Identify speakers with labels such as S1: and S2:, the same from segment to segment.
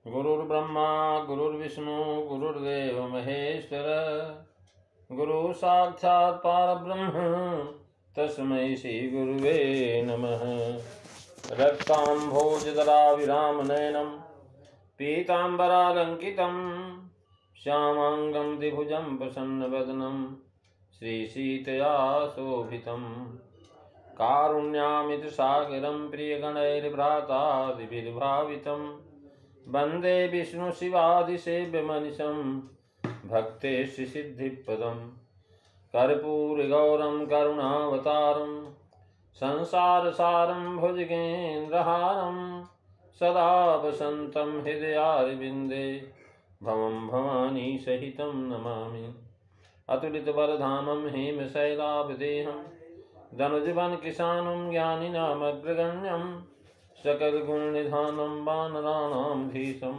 S1: गुरुर्ब्रह्मा गुरुर्विष्णु गुरुर्देव महेश्वर गुरु साक्षात् परब्रह्म तस्मै श्री गुरुवे नमः। रक्ताम्भोजदराविरामनयनं पीताम्बरालङ्कितं श्यामाङ्गं द्विभुजं प्रसन्नवदनं श्रीसीतया शोभितं कारुण्यामितसागरं प्रियगणैर्भ्रातादिभिर्भावितं वन्दे विष्णुशिवादिसेव्यमनिशं भक्तेश सिद्धिप्रदं कर्पूरगौरं करुणावतारं संसारसारं भुजगेन्द्रहारं सदा वसन्तं हृदयारविन्दे भवं भवानी सहितं नमामि। अतुलितबलधामं हेमशैलाभदेहं धनुजवनकिशानं ज्ञानिनामग्रगण्यं सकलगुणनिधानं वानराणां धीशं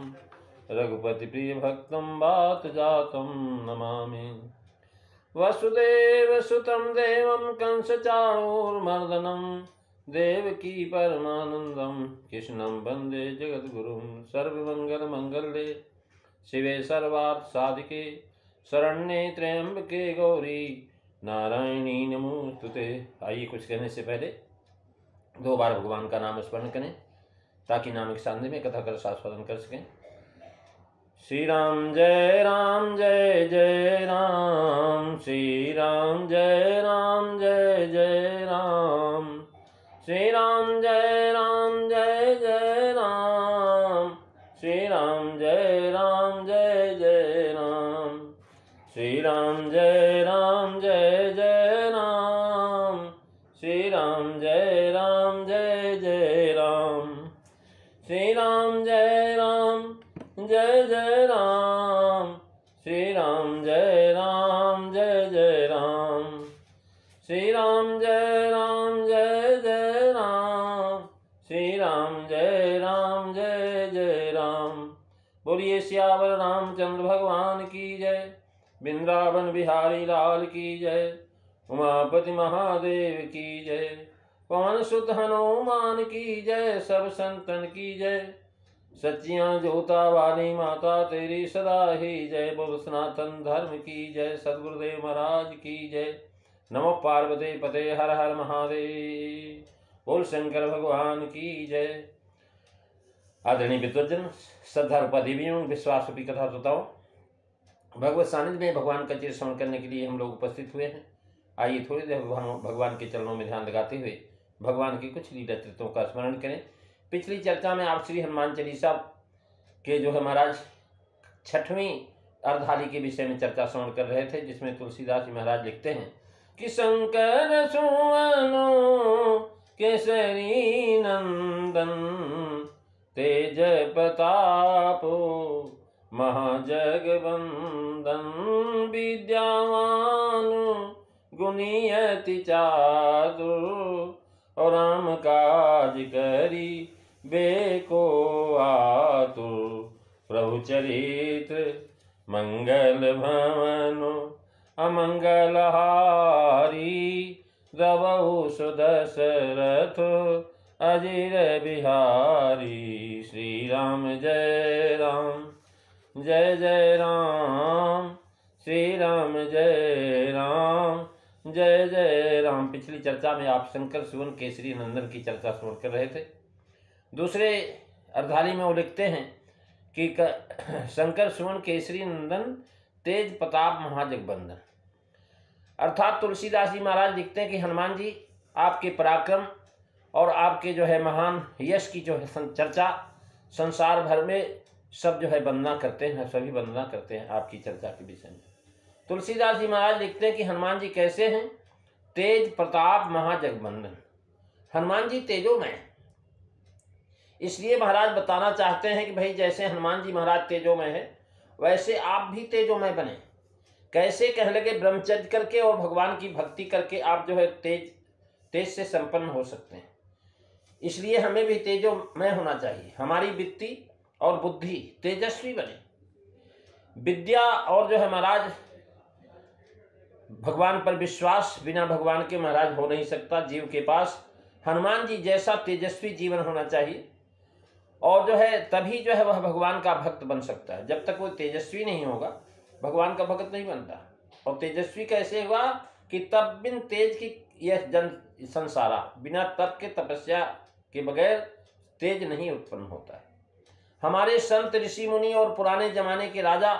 S1: रघुपतिप्रियभक्तं वातजातं नमामि। वसुदेवसुतं देवं कंसचाणूरमर्दनं देवकी परमानन्दं कृष्णं वन्दे जगद्गुरुं। सर्वमङ्गलमङ्गल्ये शिवे सर्वार्थसाधिके शरण्ये त्र्यंबके गौरी नारायणी नमोस्तुते। आइए कुछ कहने से पहले 2 बार भगवान का नाम स्मरण करें ताकि नाम के सामने में कथा कर आस्वादन कर सकें। श्री राम जय राम जय जय राम, श्री राम जय राम जय जय राम, श्री राम जय राम जय जय राम, श्री राम जय राम जय जय राम, श्री राम जय राम जय जय राम, श्री राम जय राम जय जय राम, श्री राम जय राम जय जय राम, श्री राम जय राम जय जय राम, श्री राम जय राम जय जय राम, श्री राम जय राम जय जय राम। बोलिए सियावर रामचंद्र भगवान की जय, वृंदावन बिहारी लाल की जय, उमापति महादेव की जय, पवन सुत हनुमान की जय, सब संतन की जय, सच्चियां जोता वाली माता तेरी सदा ही जय। बोल सनातन धर्म की जय, सद्गुरुदेव महाराज की जय। नमो पार्वती पते हर हर महादेव। बोल शंकर भगवान की जय। आदरणीय विद्वजन, श्रद्धा देवियों, विश्वास रूपी कथा श्रोताओं, भगवत सानिध्य में भगवान का चिर श्रवण करने के लिए हम लोग उपस्थित हुए हैं। आइए थोड़ी देर भगवान के चरणों में ध्यान लगाते हुए भगवान की कुछ लीला चरित्रों का स्मरण करें। पिछली चर्चा में आप श्री हनुमान चालीसा के जो है महाराज 6वीं अर्धाली के विषय में चर्चा श्रवण कर रहे थे, जिसमें तुलसीदास जी महाराज लिखते हैं कि शंकर सुवनो केसरी नंदन तेज प्रतापो महाजगवंदन विद्यावान गुणियति चातुर और राम काज करी बेको आतुर प्रभु चरित्र मंगल भवनो अमंगल हारी रवहु सुदशरथ अजिर बिहारी। श्री राम जय राम जय जय राम, श्री राम जय राम जय जय राम। पिछली चर्चा में आप शंकर सुवन केसरी नंदन की चर्चा सुन कर रहे थे। दूसरे अर्धाली में वो लिखते हैं कि शंकर सुवन केसरी नंदन तेज प्रताप महाजगबंदन, अर्थात तुलसीदास जी महाराज लिखते हैं कि हनुमान जी आपके पराक्रम और आपके जो है महान यश की जो है चर्चा संसार भर में सब जो है वंदना करते हैं, सभी वंदना करते हैं आपकी चर्चा के विषय में। तुलसीदास जी महाराज लिखते हैं कि हनुमान जी कैसे हैं? तेज प्रताप महाजगबंदन। हनुमान जी तेजोमय, इसलिए महाराज बताना चाहते हैं कि भाई जैसे हनुमान जी महाराज तेजोमय है वैसे आप भी तेजोमय बने। कैसे? कह लगे ब्रह्मचर्य करके और भगवान की भक्ति करके आप जो है तेज से संपन्न हो सकते हैं। इसलिए हमें भी तेजोमय होना चाहिए, हमारी वित्ती और बुद्धि तेजस्वी बने। विद्या और जो है महाराज भगवान पर विश्वास बिना भगवान के महाराज हो नहीं सकता जीव के पास। हनुमान जी जैसा तेजस्वी जीवन होना चाहिए और जो है तभी जो है वह भगवान का भक्त बन सकता है। जब तक वो तेजस्वी नहीं होगा भगवान का भक्त नहीं बनता। और तेजस्वी कैसे हुआ कि तब बिन तेज की यह जन संसारा, बिना तप के तपस्या के बगैर तेज नहीं उत्पन्न होता है। हमारे संत ऋषि मुनि और पुराने जमाने के राजा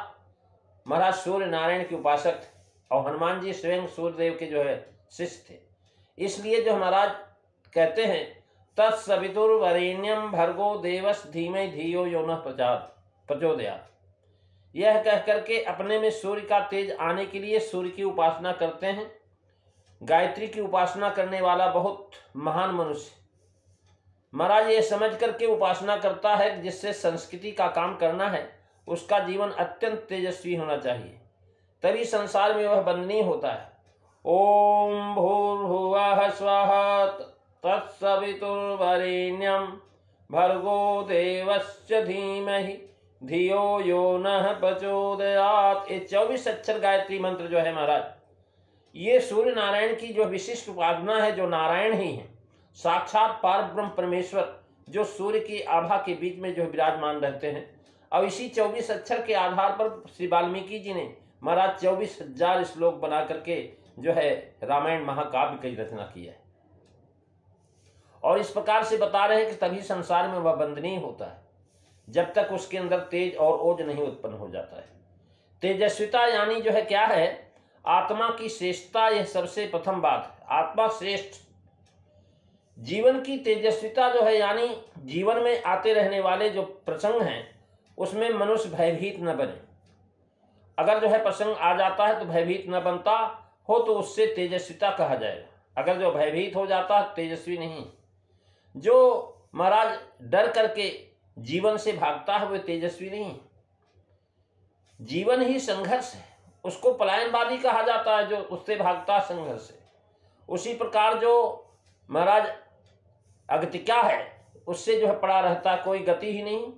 S1: महाराज सूर्य नारायण के उपासक थे और हनुमान जी स्वयं सूर्यदेव के जो है शिष्य थे। इसलिए जो महाराज कहते हैं तत्सवितुर्वरेण्यम भर्गो देवस धीमहि धियो यो नः प्रचोदयात्, यह कह करके अपने में सूर्य का तेज आने के लिए सूर्य की उपासना करते हैं। गायत्री की उपासना करने वाला बहुत महान मनुष्य महाराज ये समझ करके उपासना करता है जिससे संस्कृति का काम करना है उसका जीवन अत्यंत तेजस्वी होना चाहिए, तभी संसार में वह बंदनीय होता है। ओम भूर्भुवः स्वः तत्सवितुर्वरेण्यं भर्गो देवस्य धीमहि धियो यो नः प्रचोदयात्। ये 24 अक्षर गायत्री मंत्र जो है महाराज, ये सूर्य नारायण की जो विशिष्ट उपासना है, जो नारायण ही है, साक्षात पार ब्रह्म परमेश्वर जो सूर्य की आभा के बीच में जो विराजमान रहते हैं। और इसी 24 अक्षर के आधार पर श्री वाल्मीकि जी ने महाराज 24,000 श्लोक बना करके जो है रामायण महाकाव्य की रचना की है। और इस प्रकार से बता रहे हैं कि तभी संसार में वह बंदनीय होता है जब तक उसके अंदर तेज और ओज नहीं उत्पन्न हो जाता है। तेजस्विता यानी जो है क्या है, आत्मा की श्रेष्ठता, यह सबसे प्रथम बात है। आत्मा श्रेष्ठ, जीवन की तेजस्विता जो है यानी जीवन में आते रहने वाले जो प्रसंग हैं उसमें मनुष्य भयभीत न बने। अगर जो है प्रसंग आ जाता है तो भयभीत न बनता हो तो उससे तेजस्विता कहा जाएगा। अगर जो भयभीत हो जाता है तेजस्वी नहीं। जो महाराज डर करके जीवन से भागता है वह तेजस्वी नहीं। जीवन ही संघर्ष है, उसको पलायनवादी कहा जाता है जो उससे भागता संघर्ष है। उसी प्रकार जो महाराज अगतिका है उससे जो है पड़ा रहता, कोई गति ही नहीं,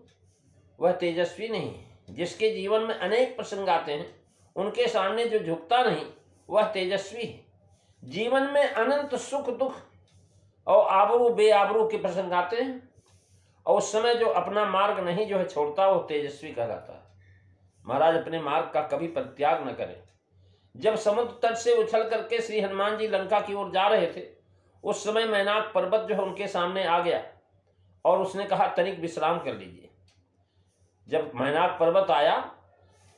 S1: वह तेजस्वी नहीं। जिसके जीवन में अनेक प्रसंग आते हैं उनके सामने जो झुकता नहीं वह तेजस्वी है। जीवन में अनंत सुख दुख और आबरू बेआबरू के प्रसंग आते हैं और उस समय जो अपना मार्ग नहीं जो है छोड़ता वो तेजस्वी कहलाता है। महाराज अपने मार्ग का कभी परित्याग न करें। जब समुद्र तट से उछल करके श्री हनुमान जी लंका की ओर जा रहे थे उस समय मैनाक पर्वत जो है उनके सामने आ गया और उसने कहा तनिक विश्राम कर लीजिए। जब मैनाक पर्वत आया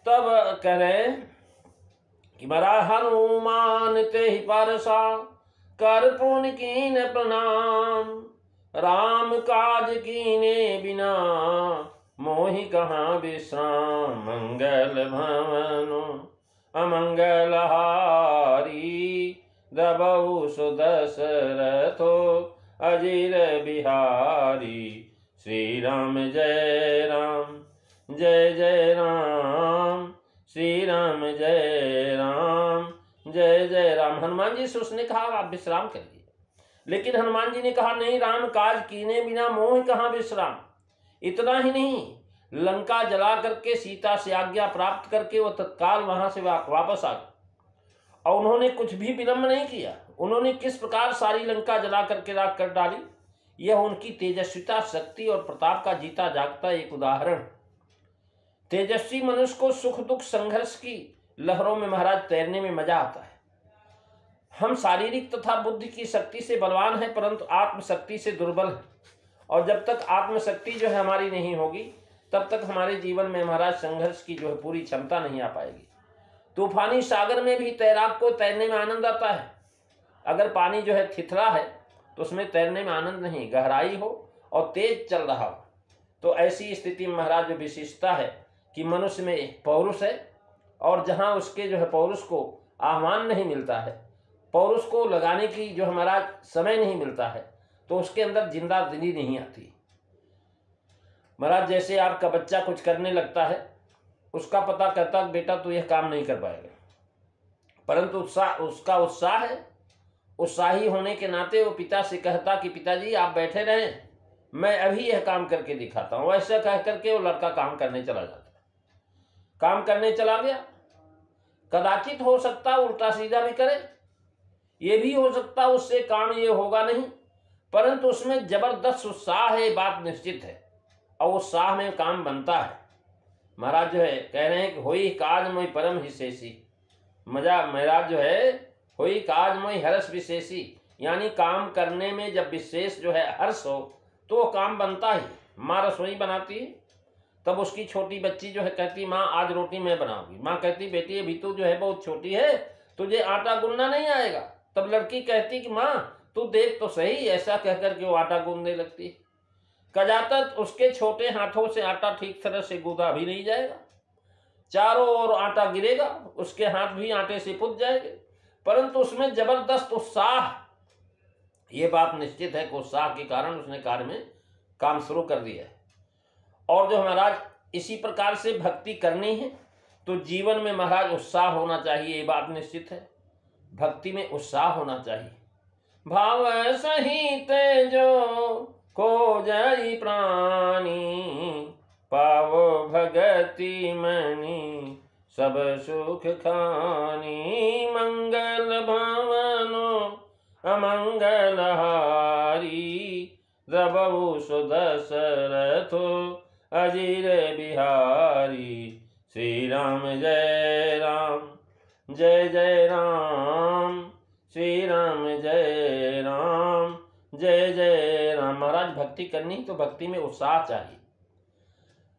S1: तब कह रहे कि महाराज हनुमान ते ही परसा कर पुण्य कीन प्रणाम, राम काज कीने बिना मोहि कहाँ विश्राम, मंगल भवनो अमंगल हारी दबहु सुदशरथो अजिर बिहारी, श्री राम जय राम जय जय राम, श्री राम जय राम जय जय राम। हनुमान जी से उसने कहा आप विश्राम करिए, लेकिन हनुमान जी ने कहा नहीं, राम काज कीने बिना मोह कहाँ विश्राम। इतना ही नहीं, लंका जला करके सीता से आज्ञा प्राप्त करके वो तत्काल वहां से वापस आ गए और उन्होंने कुछ भी विलंब नहीं किया। उन्होंने किस प्रकार सारी लंका जला करके राख कर डाली, यह उनकी तेजस्विता, शक्ति और प्रताप का जीता जागता एक उदाहरण। तेजस्वी मनुष्य को सुख दुख संघर्ष की लहरों में महाराज तैरने में मजा आता है। हम शारीरिक तथा बुद्धि की शक्ति से बलवान हैं परंतु आत्मशक्ति से दुर्बल हैं। और जब तक आत्मशक्ति जो है हमारी नहीं होगी तब तक हमारे जीवन में महाराज संघर्ष की जो है पूरी क्षमता नहीं आ पाएगी। तूफानी सागर में भी तैराक को तैरने में आनंद आता है। अगर पानी जो है थिथरा है तो उसमें तैरने में आनंद नहीं, गहराई हो और तेज चल रहा हो। तो ऐसी स्थिति में महाराज जो विशेषता है कि मनुष्य में पौरुष है और जहाँ उसके जो है पौरुष को आह्वान नहीं मिलता है, पौरुष को लगाने की जो हमारा समय नहीं मिलता है, तो उसके अंदर जिंदा दिली नहीं आती। महाराज जैसे आपका बच्चा कुछ करने लगता है, उसका पता कहता बेटा तू यह काम नहीं कर पाएगा, परंतु उसका उत्साह है, उत्साही होने के नाते वो पिता से कहता कि पिताजी आप बैठे रहें, मैं अभी यह काम करके दिखाता हूँ। ऐसा कह करके वो लड़का काम करने चला जाता है। काम करने चला गया, कदाचित हो सकता उल्टा सीधा भी करे, ये भी हो सकता उससे काम ये होगा नहीं, परंतु उसमें जबरदस्त उत्साह है, बात निश्चित है। और उत्साह में काम बनता है। महाराज जो है कह रहे हैं कि होई काज मोई परम हिसेसी, मजा महाराज जो है होई काज मोई हर्ष विशेषी, यानी काम करने में जब विशेष जो है हर्ष हो तो वो काम बनता ही। माँ रसोई बनाती है, तब उसकी छोटी बच्ची जो है कहती माँ आज रोटी मैं बनाऊंगी। माँ कहती बेटी अभी तो जो है बहुत छोटी है, तुझे आटा गूंदना नहीं आएगा। तब लड़की कहती कि माँ तू देख तो सही, ऐसा कहकर के वो आटा गूंदने लगती। कजातत उसके छोटे हाथों से आटा ठीक तरह से गूंदा भी नहीं जाएगा, चारों ओर आटा गिरेगा, उसके हाथ भी आटे से पुत जाएंगे, परंतु उसमें जबरदस्त उत्साह, ये बात निश्चित है कि उत्साह के कारण उसने कार्य में काम शुरू कर दिया है। और जो महाराज इसी प्रकार से भक्ति करनी है तो जीवन में महाराज उत्साह होना चाहिए, ये बात निश्चित है। भक्ति में उत्साह होना चाहिए। भाव सहित जो को जई प्राणी, पावो भगति मणि सब सुख खानी। मंगल भावनो अमंगल हारी, द्रबहु सुदशरथो अजीर बिहारी। श्री राम जय राम जय जय राम, श्री राम जय राम जय जय राम। महाराज भक्ति करनी तो भक्ति में उत्साह चाहिए।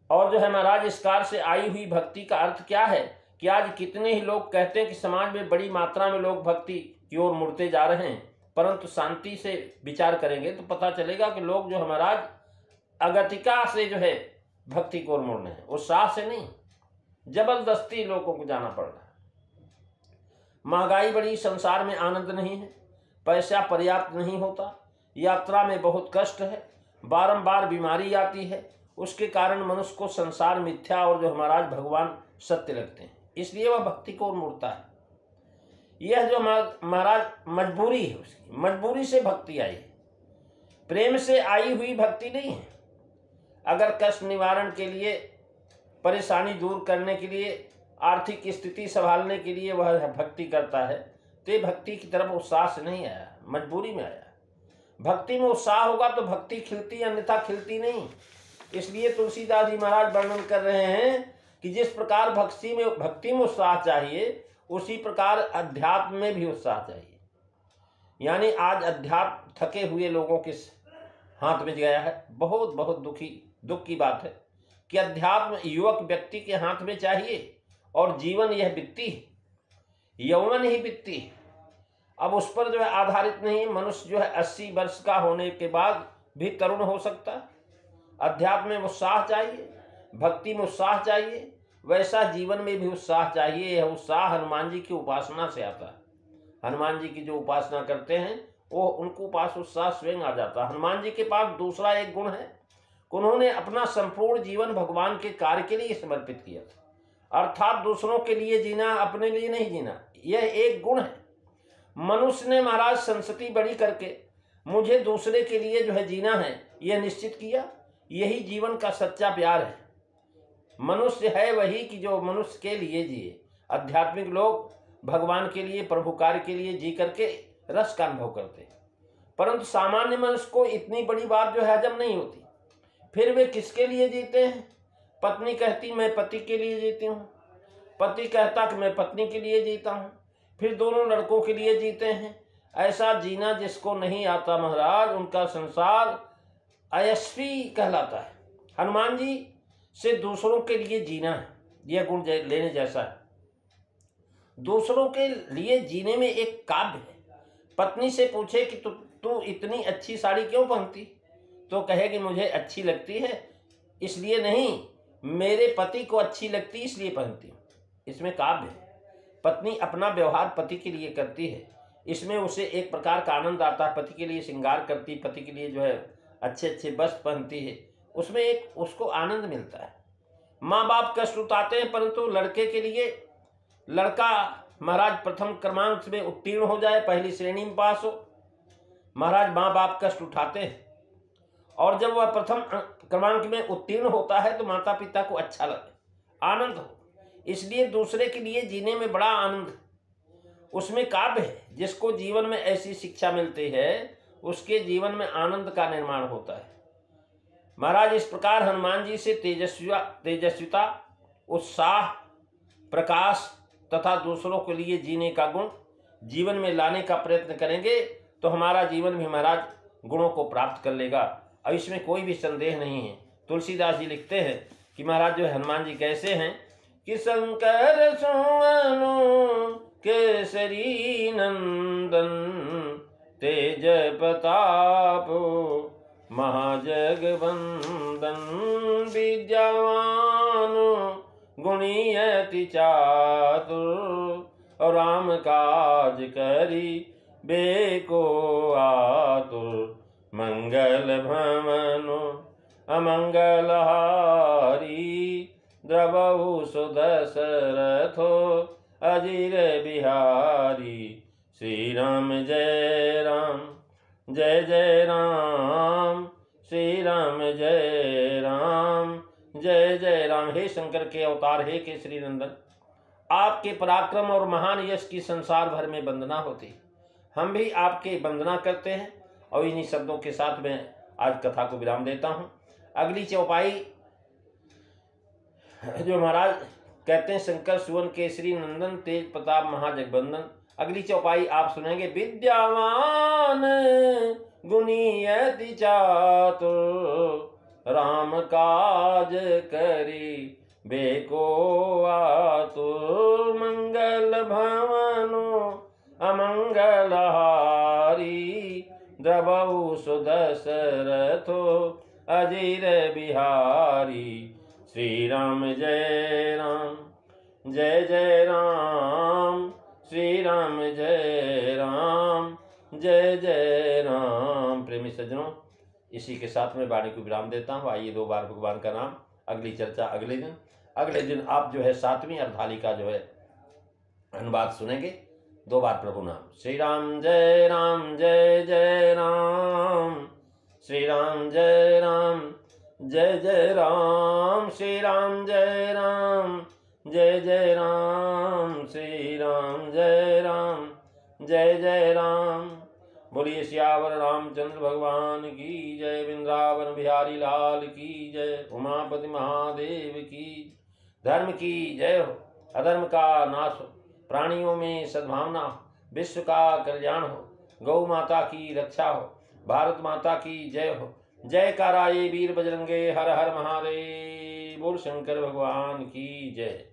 S1: और जो है महाराज इस कार से आई हुई भक्ति का अर्थ क्या है कि आज कितने ही लोग कहते हैं कि समाज में बड़ी मात्रा में लोग भक्ति की ओर मुड़ते जा रहे हैं, परंतु शांति से विचार करेंगे तो पता चलेगा कि लोग जो महाराज अगतिका से जो है भक्ति की ओर मुड़ रहे हैं, उत्साह से नहीं, जबरदस्ती लोगों को जाना पड़ रहा है। महंगाई बड़ी, संसार में आनंद नहीं है, पैसा पर्याप्त नहीं होता, यात्रा में बहुत कष्ट है, बारंबार बीमारी आती है, उसके कारण मनुष्य को संसार मिथ्या और जो महाराज भगवान सत्य लगते हैं, इसलिए वह भक्ति को ओर मुड़ता है। यह जो महाराज मजबूरी है, उसकी मजबूरी से भक्ति आई है, प्रेम से आई हुई भक्ति नहीं है। अगर कष्ट निवारण के लिए, परेशानी दूर करने के लिए, आर्थिक स्थिति संभालने के लिए वह भक्ति करता है तो भक्ति की तरफ उत्साह से नहीं आया, मजबूरी में आया। भक्ति में उत्साह होगा तो भक्ति खिलती, अन्यथा खिलती नहीं। इसलिए तुलसीदास जी महाराज वर्णन कर रहे हैं कि जिस प्रकार भक्ति में उत्साह चाहिए, उसी प्रकार अध्यात्म में भी उत्साह चाहिए। यानी आज अध्यात्म थके हुए लोगों के हाथ में गया है। बहुत बहुत दुख की बात है कि अध्यात्म युवक व्यक्ति के हाथ में चाहिए और जीवन यह बित्ती, यौवन ही बित्ती, अब उस पर जो है आधारित नहीं। मनुष्य जो है 80 वर्ष का होने के बाद भी तरुण हो सकता है। अध्यात्म में उत्साह चाहिए, भक्ति में उत्साह चाहिए, वैसा जीवन में भी उत्साह चाहिए। यह उत्साह हनुमान जी की उपासना से आता है। हनुमान जी की जो उपासना करते हैं वो उनको पास उत्साह स्वयं आ जाता है। हनुमान जी के पास दूसरा एक गुण है, उन्होंने अपना संपूर्ण जीवन भगवान के कार्य के लिए समर्पित किया था, अर्थात दूसरों के लिए जीना, अपने लिए नहीं जीना। यह एक गुण है। मनुष्य ने महाराज संस्कृति बड़ी करके मुझे दूसरे के लिए जो है जीना है, यह निश्चित किया। यही जीवन का सच्चा प्यार है। मनुष्य है वही कि जो मनुष्य के लिए जिए। आध्यात्मिक लोग भगवान के लिए, प्रभु कार्य के लिए जी करके रस का अनुभव करते हैं, परंतु सामान्य मनुष्य को इतनी बड़ी बात जो है हजम नहीं होती। फिर वे किसके लिए जीते हैं? पत्नी कहती मैं पति के लिए जीती हूँ, पति कहता कि मैं पत्नी के लिए जीता हूँ, फिर दोनों लड़कों के लिए जीते हैं। ऐसा जीना जिसको नहीं आता महाराज, उनका संसार अयस्वी कहलाता है। हनुमान जी से दूसरों के लिए जीना है, यह गुण लेने जैसा है। दूसरों के लिए जीने में एक काव्य है। पत्नी से पूछे कि तू इतनी अच्छी साड़ी क्यों पहनती, तो कहे कि मुझे अच्छी लगती है, इसलिए नहीं, मेरे पति को अच्छी लगती इसलिए पहनती हूँ। इसमें काव्य है। पत्नी अपना व्यवहार पति के लिए करती है, इसमें उसे एक प्रकार का आनंद आता है। पति के लिए श्रृंगार करती, पति के लिए जो है अच्छे अच्छे वस्त्र पहनती है, उसमें एक उसको आनंद मिलता है। माँ बाप कष्ट उठाते हैं, परंतु लड़के के लिए, लड़का महाराज प्रथम क्रमांक में उत्तीर्ण हो जाए, पहली श्रेणी में पास हो, महाराज माँ बाप कष्ट उठाते हैं। और जब वह प्रथम क्रमांक में उत्तीर्ण होता है तो माता पिता को अच्छा लगे, आनंद हो। इसलिए दूसरे के लिए जीने में बड़ा आनंद, उसमें काव्य है। जिसको जीवन में ऐसी शिक्षा मिलती है उसके जीवन में आनंद का निर्माण होता है। महाराज इस प्रकार हनुमान जी से तेजस्विता, उत्साह, प्रकाश तथा दूसरों के लिए जीने का गुण जीवन में लाने का प्रयत्न करेंगे तो हमारा जीवन भी महाराज गुणों को प्राप्त कर लेगा। अब इसमें कोई भी संदेह नहीं है। तुलसीदास जी लिखते हैं कि महाराज जो हनुमान जी कैसे हैं कि शंकर सुमनु केसरी नंदन, तेज प्रताप महाजगवंदन, विद्यावान गुणी अति चातुर, और राम काज करी बेको आतुर, मंगल भमनु अमंगल हारी, द्रवहु सुदशरथो अजिर बिहारी, श्री राम जय राम जय जय राम, श्री राम जय राम जय जय राम। हे शंकर के अवतार, हे केसरी नंदन, आपके पराक्रम और महान यश की संसार भर में वंदना होती। हम भी आपके वंदना करते हैं और इन्हीं शब्दों के साथ मैं आज कथा को विराम देता हूँ। अगली चौपाई जो महाराज कहते हैं शंकर सुवन केसरी नंदन, तेज प्रताप महाजगवंदन, अगली चौपाई आप सुनेंगे। विद्यावान गुणी अति चातुर, राम काज करी बेको आतुर, मंगल भवनो अमंगल हारी, द्रवहु सुदशरथो अजिर बिहारी, श्री राम जय राम जय जय राम, श्री राम जय राम जय जय राम। प्रेमी सज्जनों, इसी के साथ मैं वाणी को विराम देता हूँ। आइए 2 बार भगवान का नाम, अगली चर्चा अगले दिन आप जो है 7वीं अर्धालिका जो है अनुवाद सुनेंगे। 2 बार प्रभु नाम। श्री राम जय राम, श्री राम जय जय राम, श्री राम जय राम श्री राम जय जय राम। बोलिए सियावर रामचंद्र भगवान की जय, वृंदावन बिहारी लाल की जय, उमापति महादेव की। धर्म की जय हो, अधर्म का नाश हो, प्राणियों में सद्भावना हो, विश्व का कल्याण हो, गौ माता की रक्षा हो, भारत माता की जय हो। जय काराये वीर बजरंगे, हर हर महादेव। बोल शंकर भगवान की जय।